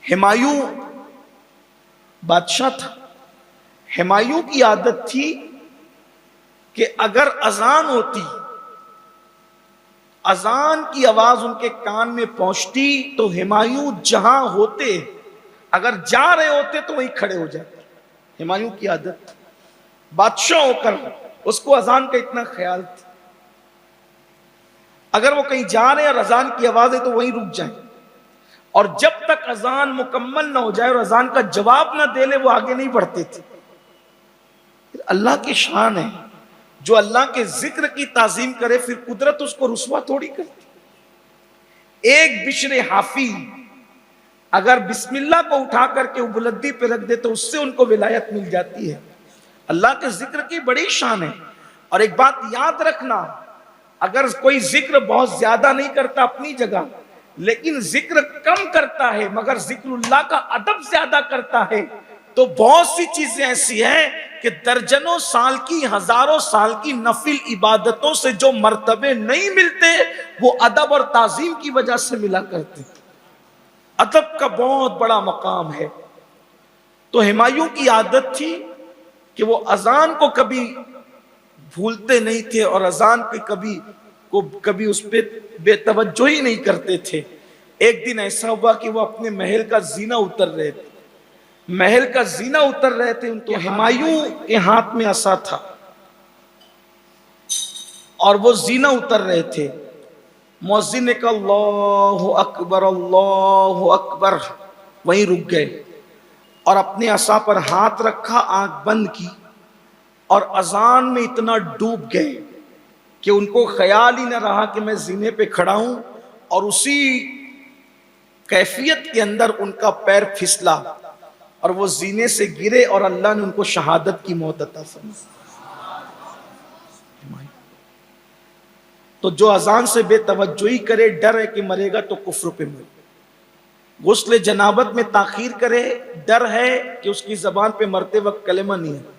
ہمایوں بادشاہ تھا، ہمایوں کی عادت تھی کہ اگر اذان ہوتی، اذان کی آواز ان کے کان میں پہنچتی تو ہمایوں جہاں ہوتے، اگر جا رہے ہوتے تو وہیں کھڑے ہو جاتے۔ ہمایوں کی عادت، بادشاہ ہو کر اس کو اذان کا اتنا خیال تھا، اگر وہ کہیں جا رہے ہیں اور اذان کی آواز ہے تو وہیں رک جائیں، اور جب تک اذان مکمل نہ ہو جائے اور اذان کا جواب نہ دے لے وہ آگے نہیں بڑھتے تھے۔ اللہ کی شان ہے، جو اللہ کے ذکر کی تعظیم کرے پھر قدرت اس کو رسوا تھوڑی کرتی۔ ایک بشر حافی اگر بسم اللہ کو اٹھا کر کے بلندی پہ رکھ دے تو اس سے ان کو ولایت مل جاتی ہے۔ اللہ کے ذکر کی بڑی شان ہے۔ اور ایک بات یاد رکھنا، اگر کوئی ذکر بہت زیادہ نہیں کرتا اپنی جگہ، لیکن ذکر کم کرتا ہے مگر ذکر اللہ کا ادب زیادہ کرتا ہے، تو بہت سی چیزیں ایسی ہیں کہ درجنوں سال کی، ہزاروں سال کی نفل عبادتوں سے جو مرتبے نہیں ملتے وہ ادب اور تعظیم کی وجہ سے ملا کرتے۔ ادب کا بہت بڑا مقام ہے۔ تو ہمایوں کی عادت تھی کہ وہ اذان کو کبھی بھولتے نہیں تھے اور اذان کے کبھی اس پہ بے توجہ ہی نہیں کرتے تھے۔ ایک دن ایسا ہوا کہ وہ اپنے محل کا زینہ اتر رہے تھے، محل کا زینہ اتر رہے تھے، ان تو ہمایوں کے ہاتھ میں عصا تھا اور وہ زینہ اتر رہے تھے۔ مؤذن نے کہا اللہ اکبر اللہ اکبر، وہیں رک گئے اور اپنے عصا پر ہاتھ رکھا، آنکھ بند کی اور اذان میں اتنا ڈوب گئے کہ ان کو خیال ہی نہ رہا کہ میں زینے پہ کھڑا ہوں، اور اسی کیفیت کے اندر ان کا پیر پھسلا اور وہ زینے سے گرے اور اللہ نے ان کو شہادت کی موت عطا فرمائی۔ تو جو اذان سے بے توجہی کرے، ڈر ہے کہ مرے گا تو کفر پہ مرے، غسل جنابت میں تاخیر کرے، ڈر ہے کہ اس کی زبان پہ مرتے وقت کلمہ نہیں ہے،